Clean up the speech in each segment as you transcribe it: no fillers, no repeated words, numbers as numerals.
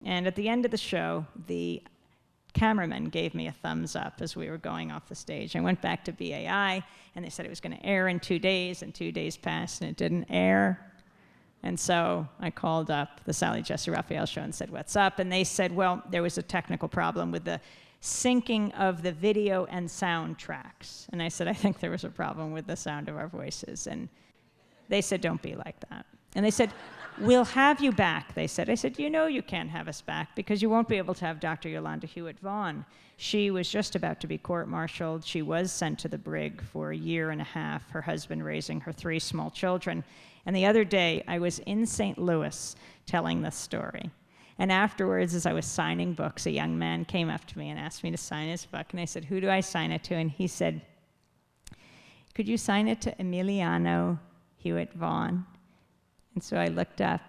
And at the end of the show, the cameraman gave me a thumbs up as we were going off the stage. I went back to BAI, and they said it was going to air in 2 days, and 2 days passed, and it didn't air. And so I called up the Sally Jesse Raphael show and said, what's up? And they said, well, there was a technical problem with the syncing of the video and sound tracks. And I said, I think there was a problem with the sound of our voices. And they said, don't be like that. And they said, we'll have you back, they said. I said, you know you can't have us back because you won't be able to have Dr. Yolanda Hewitt-Vaughan. She was just about to be court-martialed. She was sent to the brig for 1.5 years, her husband raising her 3 small children. And the other day, I was in St. Louis telling this story. And afterwards, as I was signing books, a young man came up to me and asked me to sign his book. And I said, who do I sign it to? And he said, could you sign it to Emiliano Hewitt-Vaughan? And so I looked up,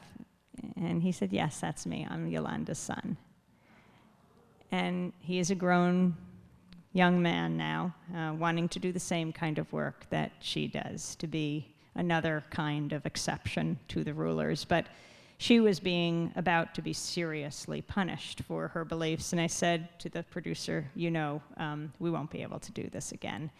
and he said, yes, that's me. I'm Yolanda's son. And he is a grown young man now, wanting to do the same kind of work that she does, to be another kind of exception to the rulers. But she was about to be seriously punished for her beliefs. And I said to the producer, you know, we won't be able to do this again.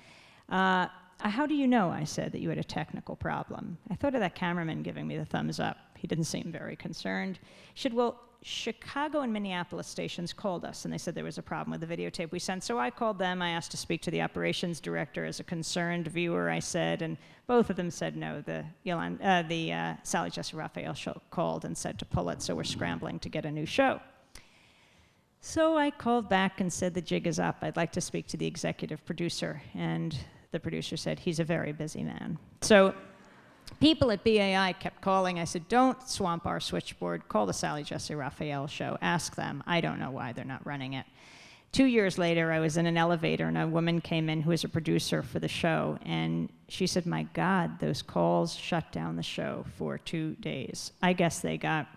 How do you know, I said, that you had a technical problem? I thought of that cameraman giving me the thumbs up. He didn't seem very concerned. He said, well, Chicago and Minneapolis stations called us, and they said there was a problem with the videotape we sent. So I called them. I asked to speak to the operations director as a concerned viewer, I said, and both of them said no. The Sally Jesse Raphael show called and said to pull it, so we're scrambling to get a new show. So I called back and said, the jig is up. I'd like to speak to the executive producer. And the producer said, he's a very busy man. So people at BAI kept calling. I said, don't swamp our switchboard. Call the Sally Jesse Raphael show. Ask them. I don't know why they're not running it. 2 years later, I was in an elevator, and a woman came in who was a producer for the show. And she said, my God, those calls shut down the show for 2 days. I guess they got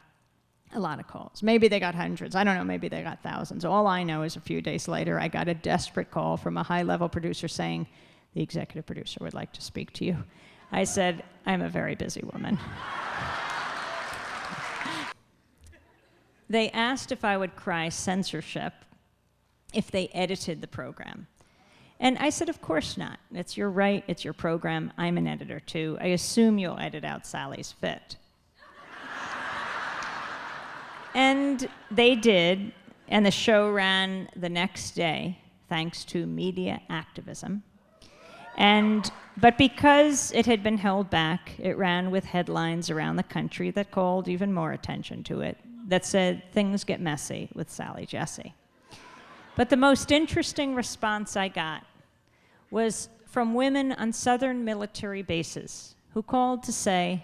a lot of calls. Maybe they got hundreds. I don't know. Maybe they got thousands. All I know is a few days later, I got a desperate call from a high-level producer saying, the executive producer would like to speak to you. I said, I'm a very busy woman. They asked if I would cry censorship if they edited the program. And I said, of course not. It's your right, it's your program. I'm an editor too. I assume you'll edit out Sally's fit. And they did, and the show ran the next day, thanks to media activism. But because it had been held back, it ran with headlines around the country that called even more attention to it, that said, things get messy with Sally Jesse. But the most interesting response I got was from women on southern military bases who called to say,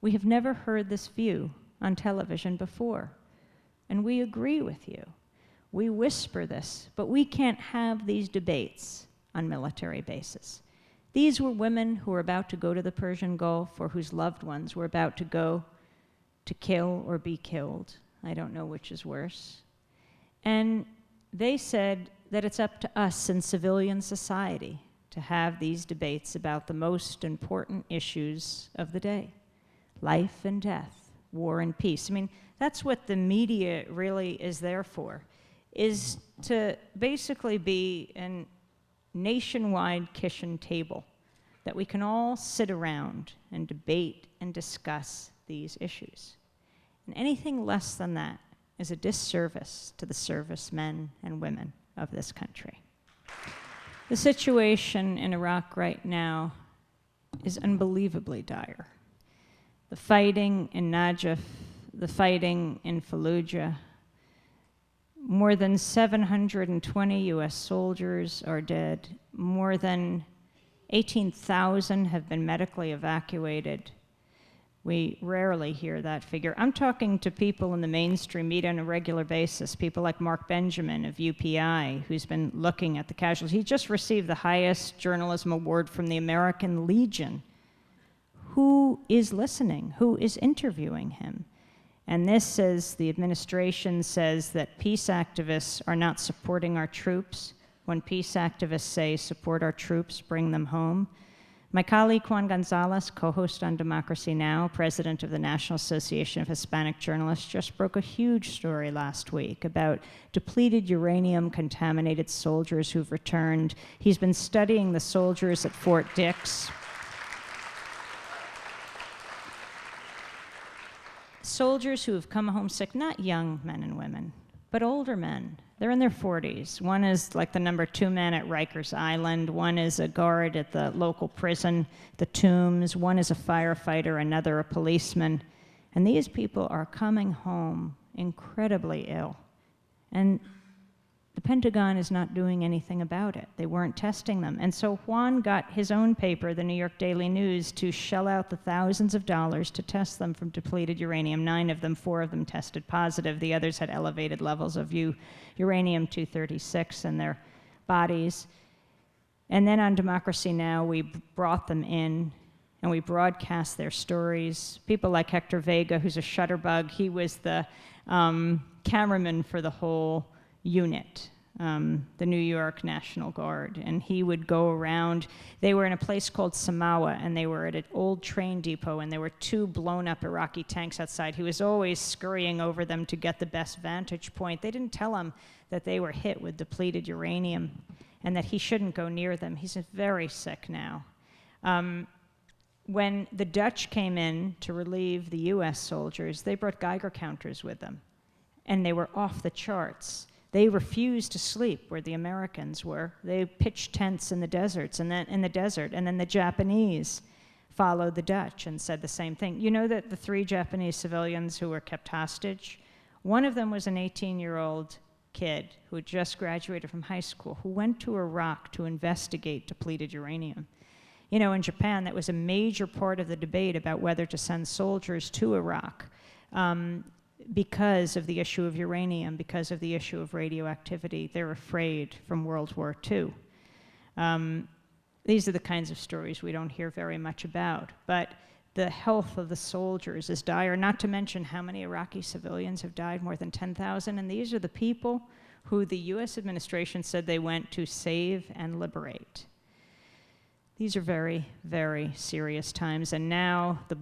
we have never heard this view on television before, and we agree with you. We whisper this, but we can't have these debates on military bases. These were women who were about to go to the Persian Gulf or whose loved ones were about to go to kill or be killed. I don't know which is worse. And they said that it's up to us in civilian society to have these debates about the most important issues of the day, life and death, war and peace. I mean, that's what the media really is there for, is to basically be an nationwide kitchen table that we can all sit around and debate and discuss these issues. And anything less than that is a disservice to the servicemen and women of this country. The situation in Iraq right now is unbelievably dire. The fighting in Najaf, the fighting in Fallujah, more than 720 US soldiers are dead. More than 18,000 have been medically evacuated. We rarely hear that figure. I'm talking to people in the mainstream media on a regular basis, people like Mark Benjamin of UPI, who's been looking at the casualties. He just received the highest journalism award from the American Legion. Who is listening? Who is interviewing him? And this says, the administration says that peace activists are not supporting our troops. When peace activists say, support our troops, bring them home, My colleague Juan Gonzalez, co-host on Democracy Now!, president of the National Association of Hispanic Journalists, just broke a huge story last week about depleted uranium-contaminated soldiers who've returned. He's been studying the soldiers at Fort Dix. Soldiers who have come home sick, not young men and women, but older men. They're in their 40s. One is like the #2 man at Rikers Island. One is a guard at the local prison, the Tombs. One is a firefighter, another a policeman. And these people are coming home incredibly ill. And the Pentagon is not doing anything about it. They weren't testing them. And so Juan got his own paper, the New York Daily News, to shell out the thousands of dollars to test them from depleted uranium. 9 of them, 4 of them tested positive. The others had elevated levels of uranium-236 in their bodies. And then on Democracy Now!, we brought them in and we broadcast their stories. People like Hector Vega, who's a shutterbug, he was the cameraman for the whole unit, the New York National Guard, and he would go around. They were in a place called Samawa, and they were at an old train depot, and there were 2 blown-up Iraqi tanks outside. He was always scurrying over them to get the best vantage point. They didn't tell him that they were hit with depleted uranium and that he shouldn't go near them. He's very sick now. When the Dutch came in to relieve the US soldiers, they brought Geiger counters with them, and they were off the charts. They refused to sleep where the Americans were. They pitched tents in the deserts, and then the Japanese followed the Dutch and said the same thing. You know that the 3 Japanese civilians who were kept hostage, one of them was an 18-year-old kid who had just graduated from high school, who went to Iraq to investigate depleted uranium. You know, in Japan, that was a major part of the debate about whether to send soldiers to Iraq. Because of the issue of uranium, because of the issue of radioactivity. They're afraid from World War II. These are the kinds of stories we don't hear very much about, but the health of the soldiers is dire, not to mention how many Iraqi civilians have died, more than 10,000, and these are the people who the US administration said they went to save and liberate. These are very, very serious times, and now the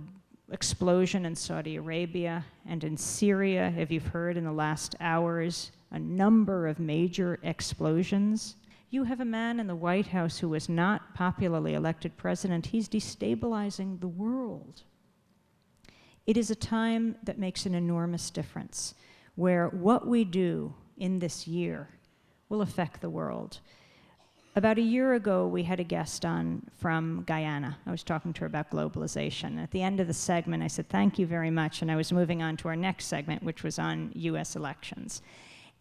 explosion in Saudi Arabia and in Syria, if you've heard in the last hours, a number of major explosions. You have a man in the White House who was not popularly elected president. He's destabilizing the world. It is a time that makes an enormous difference, where what we do in this year will affect the world. About a year ago, we had a guest on from Guyana. I was talking to her about globalization. At the end of the segment, I said, thank you very much, and I was moving on to our next segment, which was on US elections.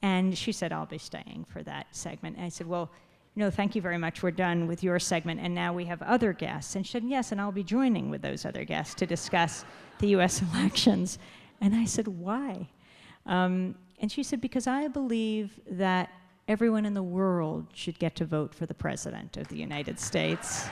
And she said, I'll be staying for that segment. And I said, well, no, thank you very much. We're done with your segment, and now we have other guests. And she said, yes, and I'll be joining with those other guests to discuss the US elections. And I said, why? And she said, because I believe that everyone in the world should get to vote for the President of the United States.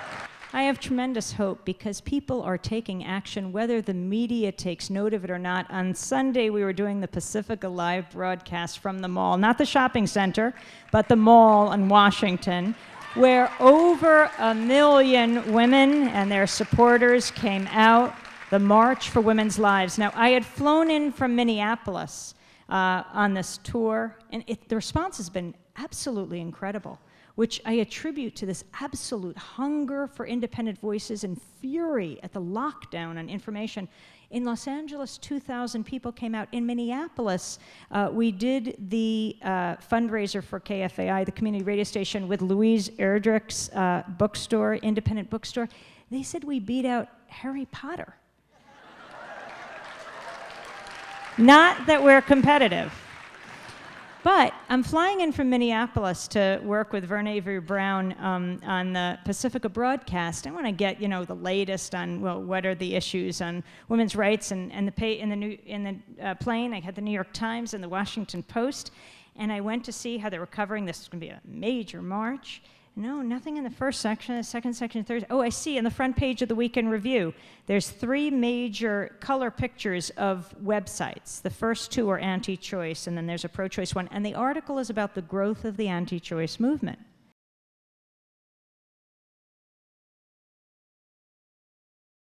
I have tremendous hope because people are taking action, whether the media takes note of it or not. On Sunday, we were doing the Pacifica live broadcast from the mall, not the shopping center, but the mall in Washington, where over 1 million women and their supporters came out, the March for Women's Lives. Now, I had flown in from Minneapolis on this tour, and the response has been absolutely incredible, which I attribute to this absolute hunger for independent voices and fury at the lockdown on information. In Los Angeles, 2,000 people came out. In Minneapolis, we did the fundraiser for KFAI, the community radio station, with Louise Erdrich's bookstore, independent bookstore. They said we beat out Harry Potter. Not that we're competitive. But I'm flying in from Minneapolis to work with Vern Avery Brown on the Pacifica broadcast. I want to get, you know, the latest on, well, what are the issues on women's rights, and in the plane I had the New York Times and the Washington Post, and I went to see how they were covering this. It's going to be a major march. No, nothing in the first section, the second section, third. Oh, I see, on the front page of the Weekend Review, there's 3 major color pictures of websites. The first 2 are anti-choice, and then there's a pro-choice one. And the article is about the growth of the anti-choice movement.